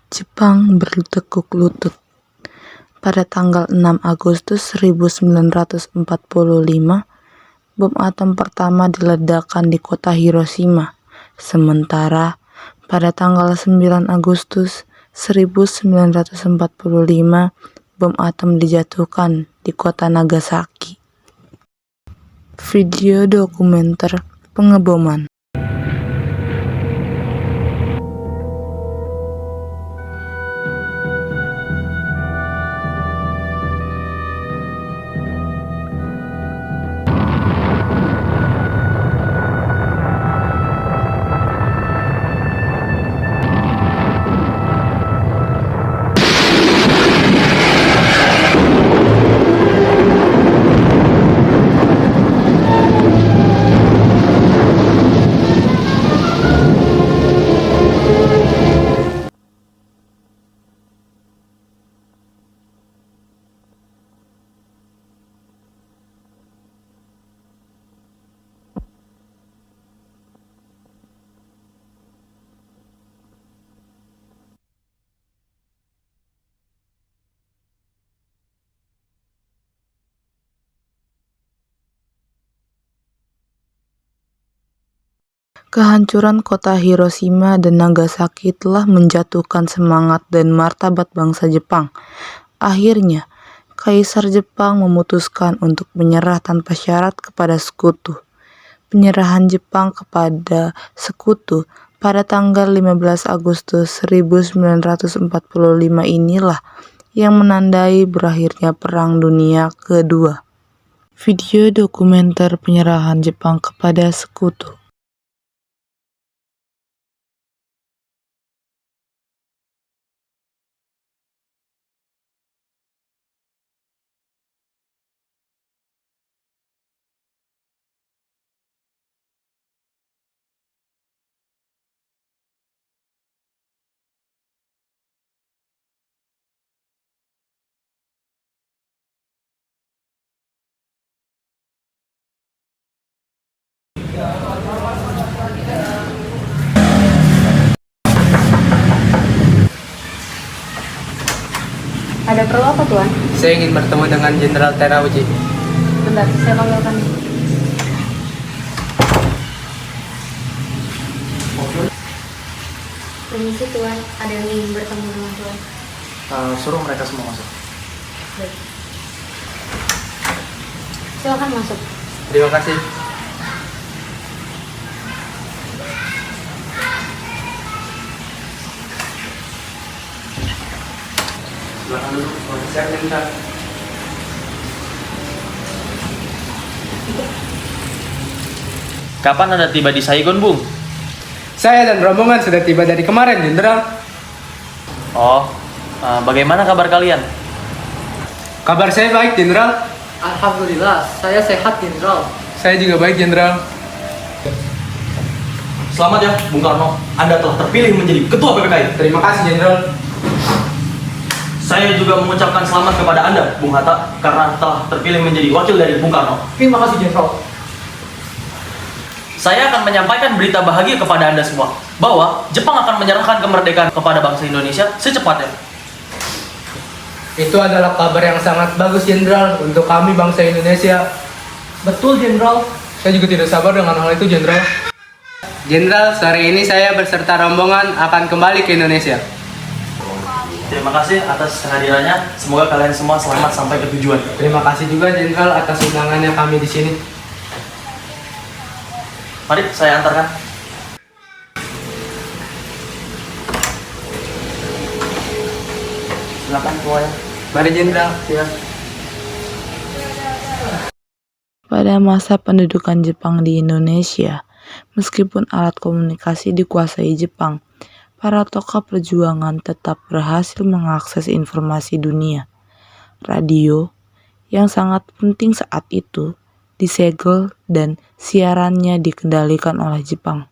Jepang bertekuk lutut. Pada tanggal 6 Agustus 1945, bom atom pertama diledakkan di kota Hiroshima. Sementara pada tanggal 9 Agustus 1945, bom atom dijatuhkan di kota Nagasaki. Video dokumenter pengeboman. Kehancuran kota Hiroshima dan Nagasaki telah menjatuhkan semangat dan martabat bangsa Jepang. Akhirnya, Kaisar Jepang memutuskan untuk menyerah tanpa syarat kepada sekutu. Penyerahan Jepang kepada sekutu pada tanggal 15 Agustus 1945 inilah yang menandai berakhirnya Perang Dunia Kedua. Video dokumenter penyerahan Jepang kepada sekutu. Ada perlu apa, Tuan? Saya ingin bertemu dengan Jenderal Terauchi. Bentar, saya panggilkan. Permisi, Tuan. Ada yang ingin bertemu dengan Tuan. Suruh mereka semua masuk. Baik. Silakan masuk. Terima kasih. Silakan duduk. Saya minta. Kapan Anda tiba di Saigon, Bung? Saya dan rombongan sudah tiba dari kemarin, Jenderal. Oh, bagaimana kabar kalian? Kabar saya baik, Jenderal. Alhamdulillah, saya sehat, Jenderal. Saya juga baik, Jenderal. Selamat ya, Bung Karno. Anda telah terpilih menjadi Ketua PPKI. Terima kasih, Jenderal. Saya juga mengucapkan selamat kepada Anda, Bung Hatta, karena telah terpilih menjadi wakil dari Bung Karno. Terima kasih, Jenderal. Saya akan menyampaikan berita bahagia kepada Anda semua, bahwa Jepang akan menyerahkan kemerdekaan kepada bangsa Indonesia secepatnya. Itu adalah kabar yang sangat bagus, Jenderal, untuk kami bangsa Indonesia. Betul, Jenderal. Saya juga tidak sabar dengan hal itu, Jenderal. Jenderal, sore ini saya berserta rombongan akan kembali ke Indonesia. Terima kasih atas kehadirannya. Semoga kalian semua selamat sampai ke tujuan. Terima kasih juga, Jenderal, atas undangannya kami di sini. Mari saya antarkan. Silakan semuanya. Mari, Jenderal. Ya. Pada masa pendudukan Jepang di Indonesia, meskipun alat komunikasi dikuasai Jepang, para tokoh perjuangan tetap berhasil mengakses informasi dunia. Radio, yang sangat penting saat itu, disegel dan siarannya dikendalikan oleh Jepang.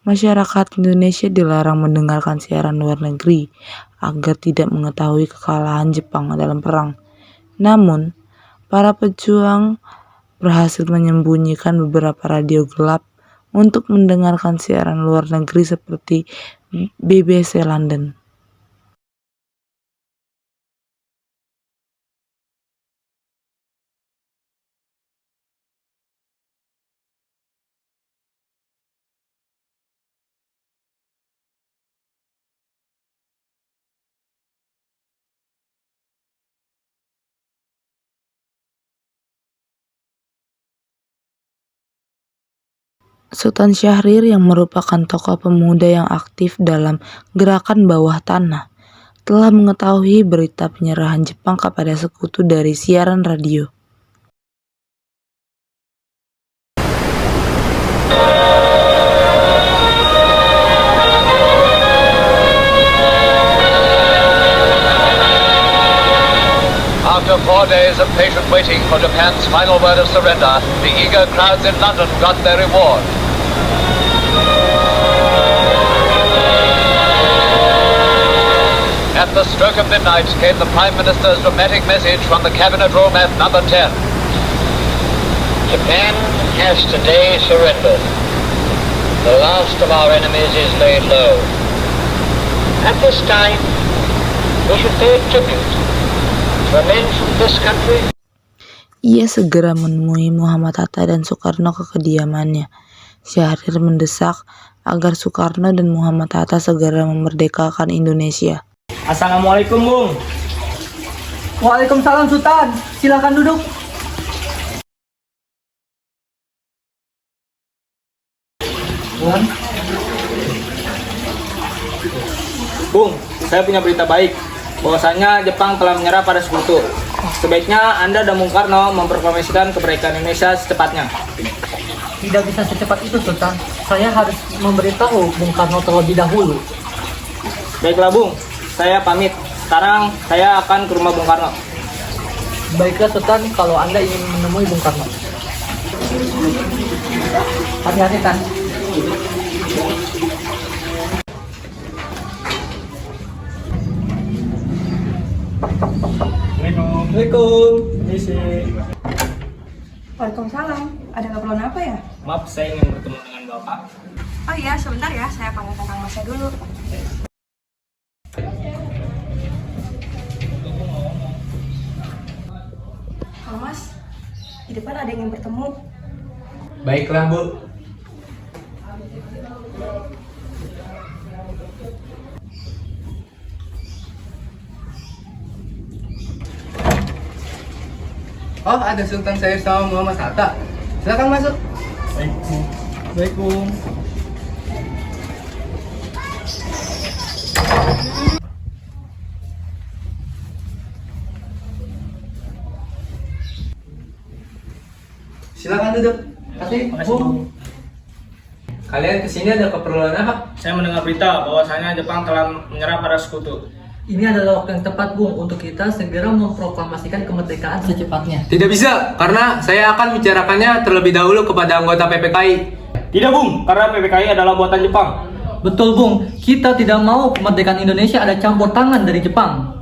Masyarakat Indonesia dilarang mendengarkan siaran luar negeri agar tidak mengetahui kekalahan Jepang dalam perang. Namun, para pejuang berhasil menyembunyikan beberapa radio gelap untuk mendengarkan siaran luar negeri seperti BBC London. Sultan Syahrir yang merupakan tokoh pemuda yang aktif dalam gerakan bawah tanah telah mengetahui berita penyerahan Jepang kepada sekutu dari siaran radio. After 4 days of patient waiting for Japan's final word of surrender, the eager crowds in London got their reward. At the stroke of midnight came the Prime Minister's dramatic message from the Cabinet Room at number 10. Japan has today surrendered. The last of our enemies is laid low. At this time, we should pay tribute to the men from this country. Ia segera menemui Muhammad Hatta dan Soekarno ke kediamannya. Syahrir mendesak agar Soekarno dan Muhammad Hatta segera memerdekakan Indonesia. Assalamualaikum, Bung. Waalaikumsalam Sultan. Silakan duduk. Bung, saya punya berita baik. Bahwasanya Jepang telah menyerah pada sekutu. Sebaiknya Anda dan Bung Karno memproklamasikan kemerdekaan Indonesia secepatnya. Tidak bisa secepat itu Sultan. Saya harus memberitahu Bung Karno terlebih dahulu. Baiklah, Bung. Saya pamit. Sekarang saya akan ke rumah Bung Karno. Baiklah Sultan, kalau Anda ingin menemui Bung Karno. Hati-hati Tan. Assalamualaikum. Misi. Waalaikumsalam. Ada keperluan apa ya? Maaf, saya ingin bertemu dengan Bapak. Oh iya, sebentar ya. Saya panggilkan Kang Masnya dulu. Kang Mas, di depan ada yang ingin bertemu. Baiklah, Bu. Oh, ada Sultan Syahrir sama Muhammad Hatta. Silakan masuk. Baik, Bung. Silakan duduk. Kasih, Makasih, Bung. Bung. Kalian kesini ada keperluan apa? Saya mendengar berita bahwasanya Jepang telah menyerah pada sekutu. Ini adalah waktu yang tepat Bung untuk kita segera memproklamasikan kemerdekaan secepatnya. Tidak bisa, karena saya akan bicarakannya terlebih dahulu kepada anggota PPKI. Tidak, Bung, karena PPKI adalah buatan Jepang. Betul Bung, kita tidak mau kemerdekaan Indonesia ada campur tangan dari Jepang.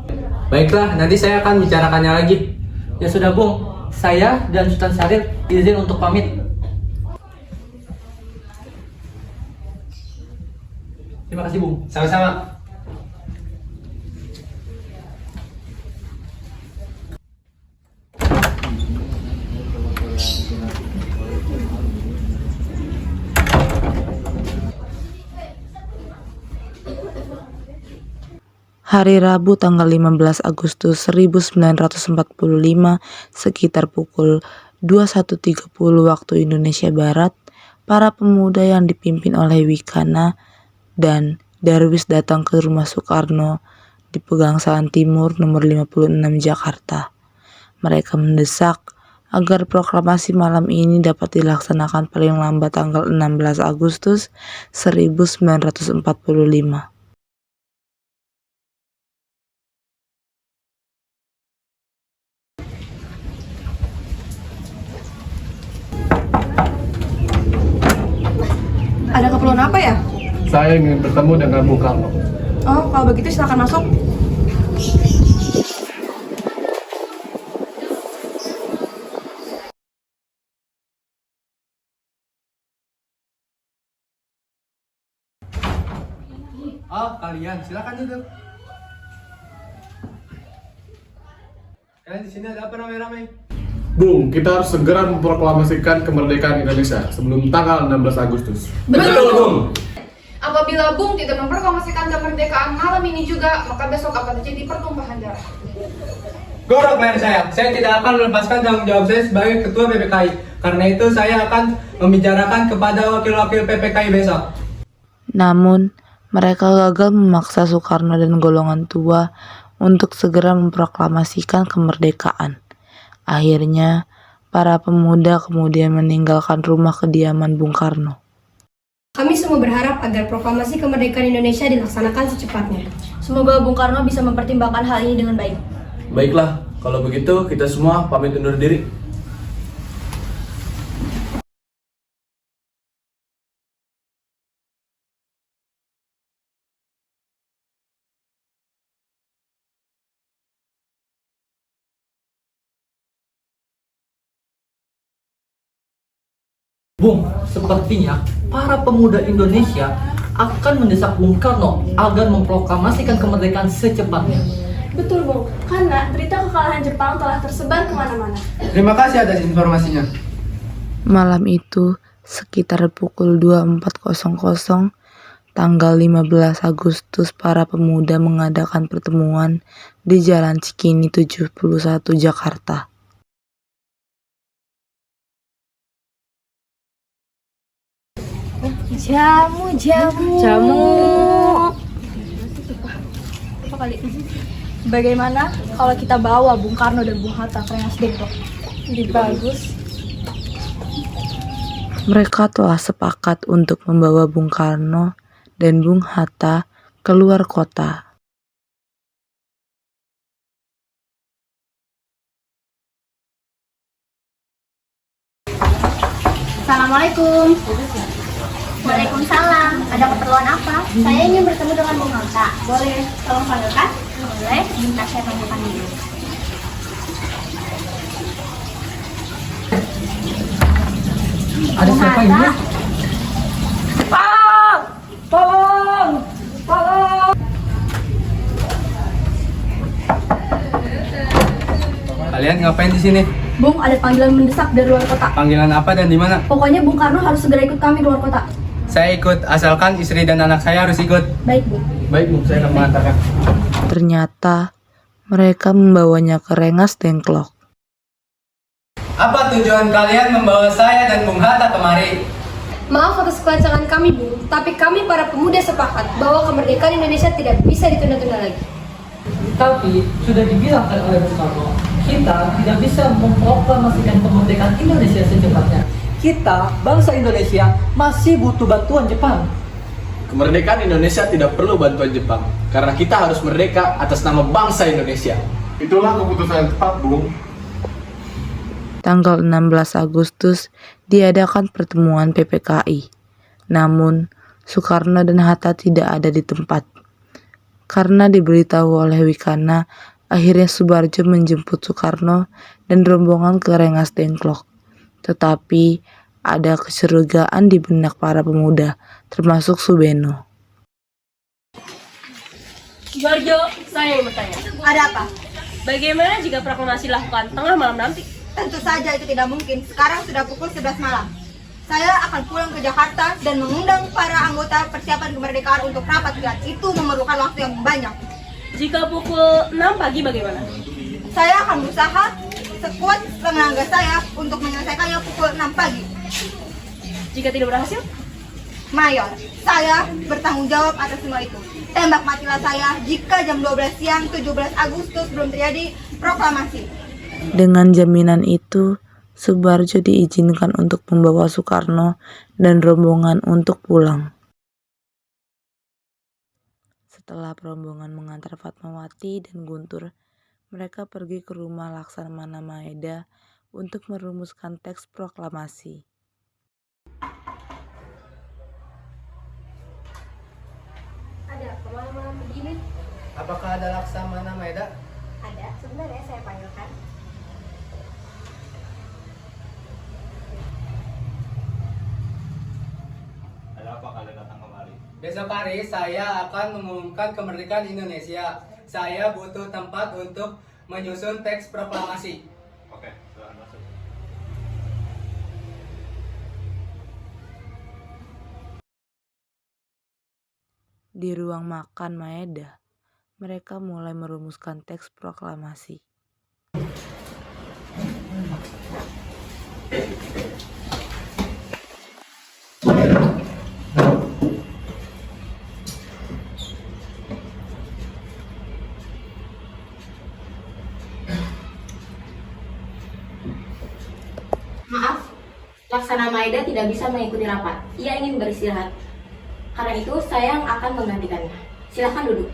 Baiklah, nanti saya akan bicarakannya lagi. Ya sudah Bung, saya dan Sultan Syahrir izin untuk pamit. Terima kasih Bung. Sama-sama. Hari Rabu tanggal 15 Agustus 1945 sekitar pukul 21.30 waktu Indonesia Barat, para pemuda yang dipimpin oleh Wikana dan Darwis datang ke rumah Soekarno di Pegangsaan Timur nomor 56 Jakarta. Mereka mendesak agar proklamasi malam ini dapat dilaksanakan paling lambat tanggal 16 Agustus 1945. Ada keperluan apa ya? Saya ingin bertemu dengan Bung Karno. Oh, kalau begitu silakan masuk. Oh, kalian silakan duduk. Kalian di sini ada apa ramai-ramai? Bung, kita harus segera memproklamasikan kemerdekaan Indonesia sebelum tanggal 16 Agustus. Betul, Bung. Apabila Bung tidak memproklamasikan kemerdekaan malam ini juga, maka besok akan terjadi pertumpahan darah. Gorok leher saya tidak akan melepaskan tanggung jawab saya sebagai ketua PPKI. Karena itu saya akan membicarakan kepada wakil-wakil PPKI besok. Namun, mereka gagal memaksa Soekarno dan golongan tua untuk segera memproklamasikan kemerdekaan. Akhirnya, para pemuda kemudian meninggalkan rumah kediaman Bung Karno. Kami semua berharap agar proklamasi kemerdekaan Indonesia dilaksanakan secepatnya. Semoga Bung Karno bisa mempertimbangkan hal ini dengan baik. Baiklah, kalau begitu kita semua pamit undur diri. Bung, sepertinya para pemuda Indonesia akan mendesak Bung Karno agar memproklamasikan kemerdekaan secepatnya. Betul, Bung. Karena berita kekalahan Jepang telah tersebar kemana-mana. Terima kasih atas informasinya. Malam itu, sekitar pukul 24.00, tanggal 15 Agustus, para pemuda mengadakan pertemuan di Jalan Cikini 71, Jakarta. Jamu. Apa kali? Bagaimana kalau kita bawa Bung Karno dan Bung Hatta ke Rengas Dengklok? Lebih bagus. Mereka telah sepakat untuk membawa Bung Karno dan Bung Hatta keluar kota. Assalamualaikum. Waalaikumsalam. Ada keperluan apa? Saya ingin bertemu dengan Bung Hatta. Boleh tolong panggilkan? Boleh. Minta saya panggilkan dulu. Ada Bung siapa Hatta. ini? Kalian ngapain di sini? Bung, ada panggilan mendesak dari luar kota. Panggilan apa dan di mana? Pokoknya Bung Karno harus segera ikut kami keluar kota. Saya ikut, asalkan istri dan anak saya harus ikut. Baik, Bung. Baik, Bu, saya akan mengantarkan. Ternyata mereka membawanya ke Rengas Dengklok. Apa tujuan kalian membawa saya dan Bung Hatta kemari? Maaf atas kelancangan kami, Bung, tapi kami para pemuda sepakat bahwa kemerdekaan Indonesia tidak bisa ditunda-tunda lagi. Tapi sudah dibilangkan oleh Bung Karno, kita tidak bisa memproklamasikan kemerdekaan Indonesia secepatnya. Kita, bangsa Indonesia, masih butuh bantuan Jepang. Kemerdekaan Indonesia tidak perlu bantuan Jepang, karena kita harus merdeka atas nama bangsa Indonesia. Itulah keputusan yang tepat, Bung. Tanggal 16 Agustus diadakan pertemuan PPKI. Namun, Soekarno dan Hatta tidak ada di tempat. Karena diberitahu oleh Wikana, akhirnya Subarjo menjemput Soekarno dan rombongan ke Rengas Dengklok. Tetapi ada kecurigaan di benak para pemuda, termasuk Subeno. Subarjo, saya ingin bertanya. Ada apa? Bagaimana jika proklamasi dilakukan tengah malam nanti? Tentu saja itu tidak mungkin. Sekarang sudah pukul 11 malam. Saya akan pulang ke Jakarta dan mengundang para anggota persiapan kemerdekaan untuk rapat kilat. Itu memerlukan waktu yang banyak. Jika pukul 6 pagi bagaimana? Saya akan berusaha sekuat tenaga saya untuk menyelesaikannya pukul 6 pagi. Jika tidak berhasil? Mayor, saya bertanggung jawab atas semua itu. Tembak matilah saya jika jam 12 siang 17 Agustus belum terjadi proklamasi. Dengan jaminan itu, Subarjo diizinkan untuk membawa Soekarno dan rombongan untuk pulang. Setelah rombongan mengantar Fatmawati dan Guntur, mereka pergi ke rumah Laksamana Maeda untuk merumuskan teks proklamasi. Ada apa malam-malam begini? Apakah ada Laksamana Maeda? Ada, sebenarnya saya panggilkan. Besok hari saya akan mengumumkan kemerdekaan Indonesia. Saya butuh tempat untuk menyusun teks proklamasi. Oke, silahkan masuk. Di ruang makan Maeda, mereka mulai merumuskan teks proklamasi. Laksana Maeda tidak bisa mengikuti rapat. Ia ingin beristirahat. Karena itu, saya yang akan menggantikannya. Silahkan duduk.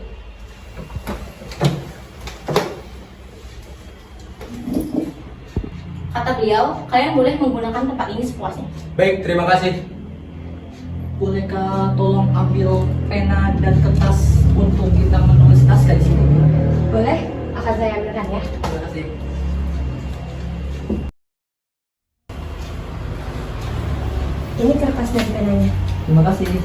Kata beliau, kalian boleh menggunakan tempat ini sepuasnya. Baik, terima kasih. Bolehkah tolong ambil pena dan kertas untuk kita menulis naskah di sini? Boleh? Akan saya ambilkan ya. Terima kasih. Ini kertas dan penanya. Terima kasih.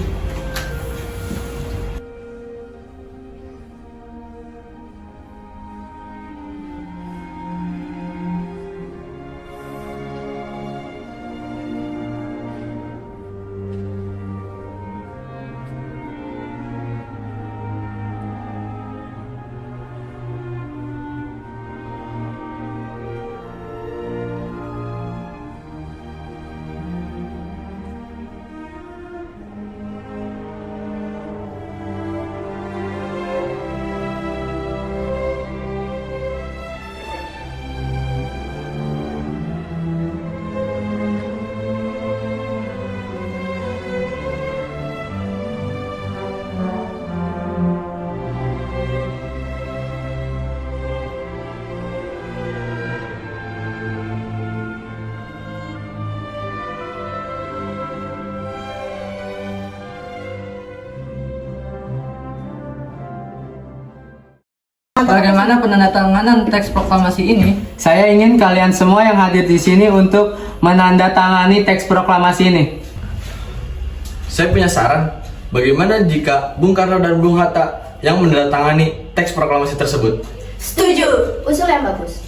Bagaimana penandatanganan teks proklamasi ini? Saya ingin kalian semua yang hadir di sini untuk menandatangani teks proklamasi ini. Saya punya saran, bagaimana jika Bung Karno dan Bung Hatta yang menandatangani teks proklamasi tersebut? Setuju. Usul yang bagus.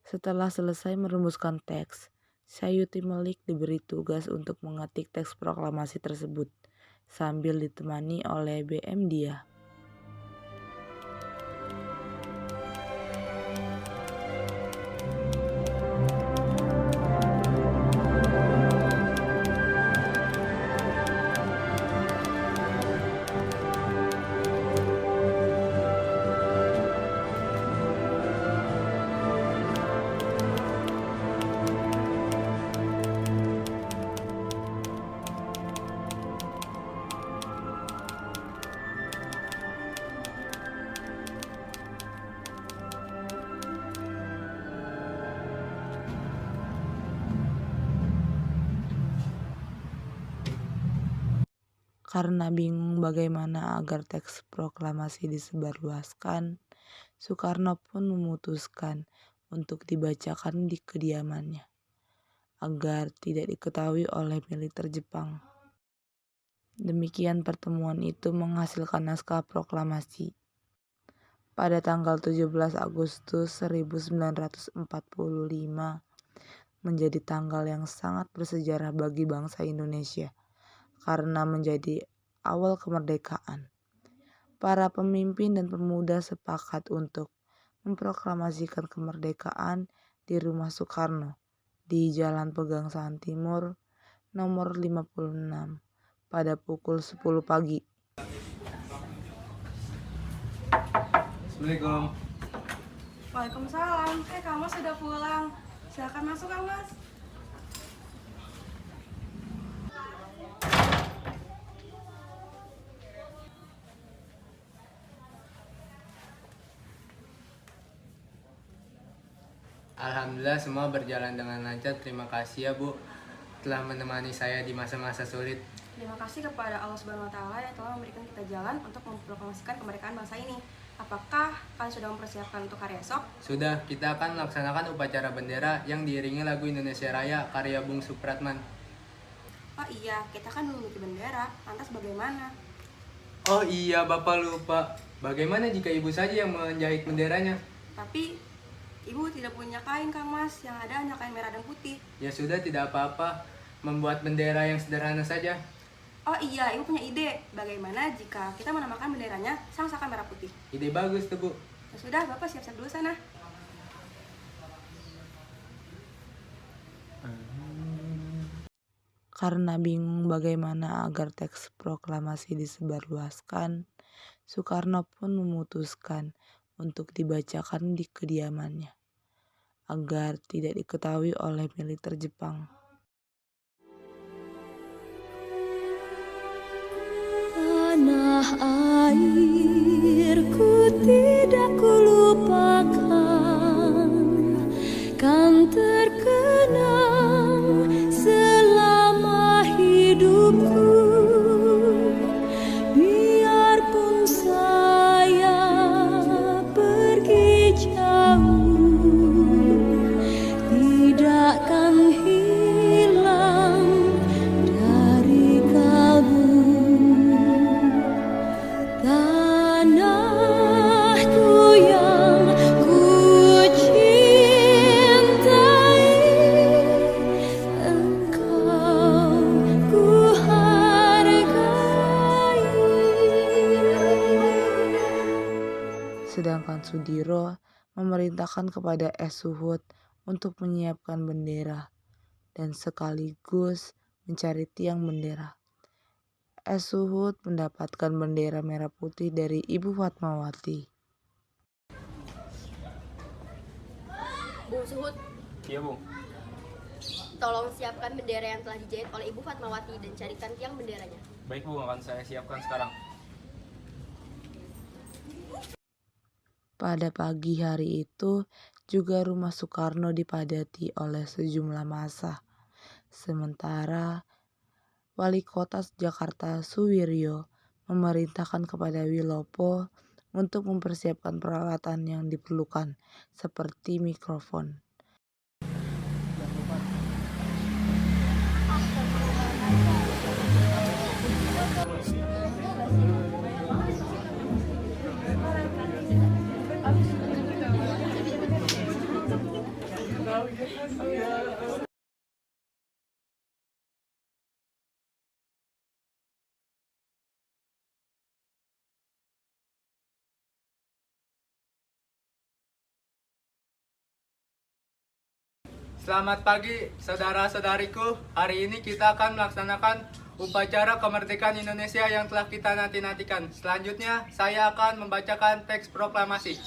Setelah selesai merumuskan teks, Sayuti Melik diberi tugas untuk mengetik teks proklamasi tersebut, sambil ditemani oleh BM Dia. Karena bingung bagaimana agar teks proklamasi disebarluaskan, Soekarno pun memutuskan untuk dibacakan di kediamannya, agar tidak diketahui oleh militer Jepang. Demikian pertemuan itu menghasilkan naskah proklamasi. Pada tanggal 17 Agustus 1945, menjadi tanggal yang sangat bersejarah bagi bangsa Indonesia, karena menjadi awal kemerdekaan. Para pemimpin dan pemuda sepakat untuk memproklamasikan kemerdekaan di rumah Soekarno di Jalan Pegangsaan Timur nomor 56 pada pukul 10 pagi. Assalamualaikum. Waalaikumsalam. Kang Mas sudah pulang. Silakan masuk, Kang Mas. Alhamdulillah semua berjalan dengan lancar. Terima kasih ya Bu telah menemani saya di masa-masa sulit. Terima kasih kepada Allah Subhanahu wa taala yang telah memberikan kita jalan untuk memproklamasikan kemerdekaan bangsa ini. Apakah kalian sudah mempersiapkan untuk hari esok? Sudah, kita akan melaksanakan upacara bendera yang diiringi lagu Indonesia Raya karya Bung Supratman. Oh iya, kita kan memiliki bendera. Lantas bagaimana? Oh iya, Bapak lupa. Bagaimana jika Ibu saja yang menjahit benderanya? Tapi Ibu tidak punya kain, Kang Mas. Yang ada hanya kain merah dan putih. Ya sudah, tidak apa-apa. Membuat bendera yang sederhana saja. Oh iya, Ibu punya ide. Bagaimana jika kita menamakan benderanya Sang-Saka Merah Putih? Ide bagus tuh, Bu. Ya sudah, Bapak siap-siap dulu sana. Karena bingung bagaimana agar teks proklamasi disebarluaskan, Soekarno pun memutuskan untuk dibacakan di kediamannya, agar tidak diketahui oleh militer Jepang. Tanah airku tidak kulupakan, kan terkenang selama hidupku. Biarpun saya pergi jauh, tidakkan hilang dari kalbu. Tanahku yang ku cintai, engkau ku hargai. Sedangkan Sudiro memerintahkan kepada S. Suhut untuk menyiapkan bendera dan sekaligus mencari tiang bendera. S. Suhut mendapatkan bendera merah putih dari Ibu Fatmawati. Bung Suhut, Iya, Bung. tolong siapkan bendera yang telah dijahit oleh Ibu Fatmawati dan carikan tiang benderanya. Baik, Bung, akan saya siapkan sekarang. Pada pagi hari itu juga rumah Soekarno dipadati oleh sejumlah massa. Sementara Wali Kota Jakarta Suwiryo memerintahkan kepada Wilopo untuk mempersiapkan peralatan yang diperlukan seperti mikrofon. Selamat pagi, saudara-saudariku. Hari ini kita akan melaksanakan upacara kemerdekaan Indonesia yang telah kita nanti-nantikan. Selanjutnya, saya akan membacakan teks proklamasi.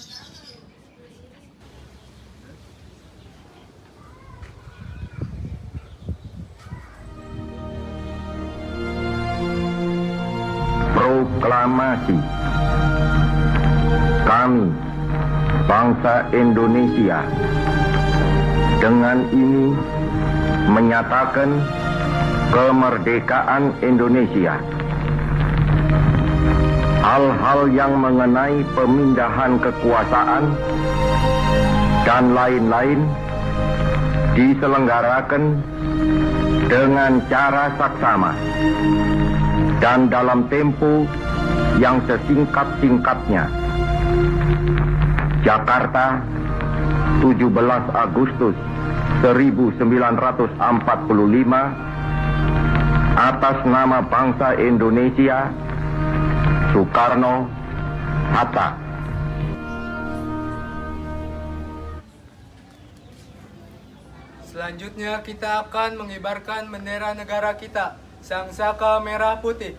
Proklamasi. Kami, bangsa Indonesia, dengan ini menyatakan kemerdekaan Indonesia. Hal-hal yang mengenai pemindahan kekuasaan dan lain-lain diselenggarakan dengan cara saksama dan dalam tempo yang sesingkat-singkatnya. Jakarta, 17 Agustus 1945, atas nama bangsa Indonesia, Soekarno Hatta. Selanjutnya kita akan mengibarkan bendera negara kita, Sang-Saka Merah Putih.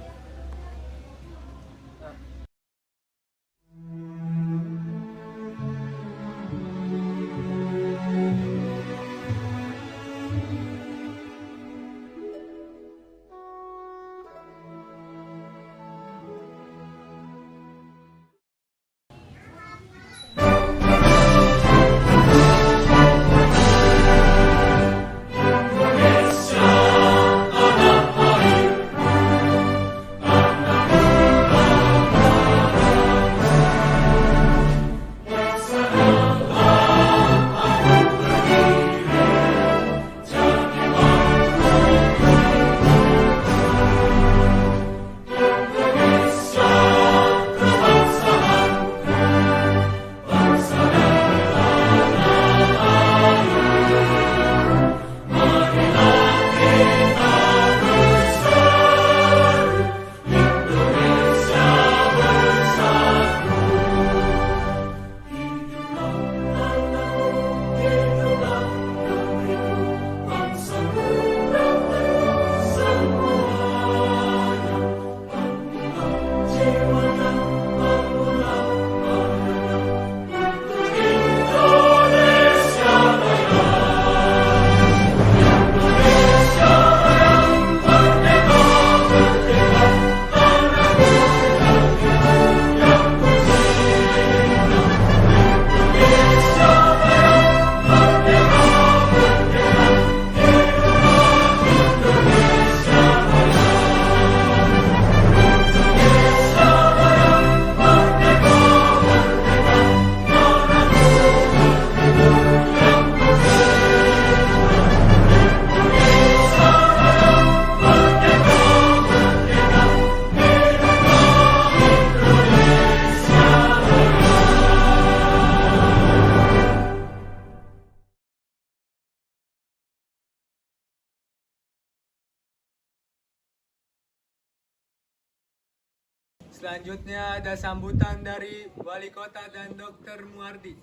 Selanjutnya ada sambutan dari Wali Kota dan Dr. Muardi.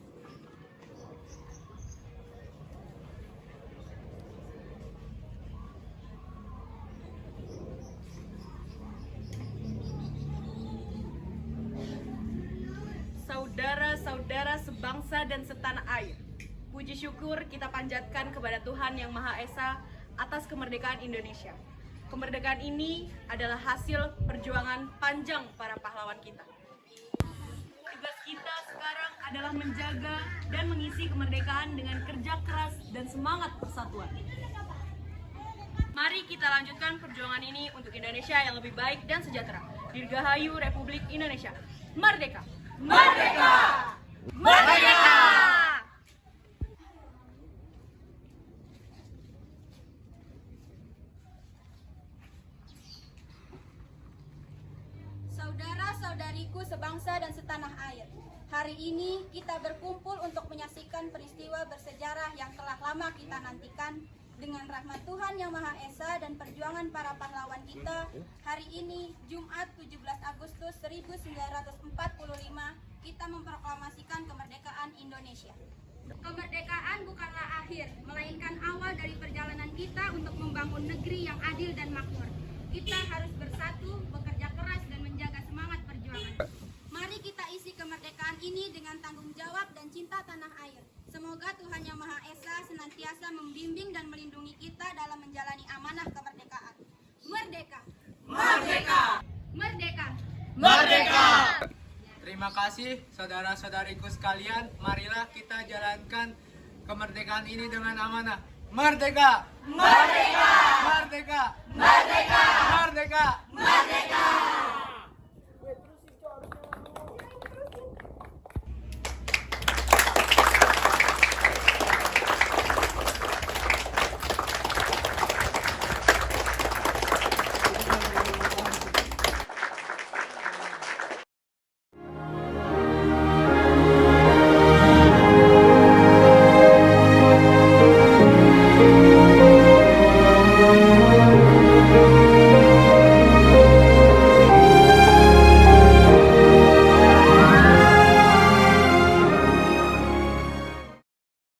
Saudara-saudara sebangsa dan setanah air, puji syukur kita panjatkan kepada Tuhan Yang Maha Esa atas kemerdekaan Indonesia. Kemerdekaan ini adalah hasil perjuangan panjang para pahlawan kita. Tugas kita sekarang adalah menjaga dan mengisi kemerdekaan dengan kerja keras dan semangat persatuan. Mari kita lanjutkan perjuangan ini untuk Indonesia yang lebih baik dan sejahtera. Dirgahayu Republik Indonesia. Merdeka! Merdeka! Merdeka! Saudara-saudariku sebangsa dan setanah air, hari ini kita berkumpul untuk menyaksikan peristiwa bersejarah yang telah lama kita nantikan. Dengan rahmat Tuhan Yang Maha Esa dan perjuangan para pahlawan kita, hari ini Jumat 17 Agustus 1945 kita memproklamasikan kemerdekaan Indonesia. Kemerdekaan bukanlah akhir, melainkan awal dari perjalanan kita untuk membangun negeri yang adil dan makmur. Kita harus bersatu, bekerja keras dan menjaga semangat perjuangan. Mari kita isi kemerdekaan ini dengan tanggung jawab dan cinta tanah air. Semoga Tuhan Yang Maha Esa senantiasa membimbing dan melindungi kita dalam menjalani amanah kemerdekaan. Merdeka! Merdeka! Merdeka! Merdeka! Terima kasih saudara-saudariku sekalian. Marilah kita jalankan kemerdekaan ini dengan amanah. Merdeka! Merdeka! Merdeka! Merdeka! Merdeka! Merdeka!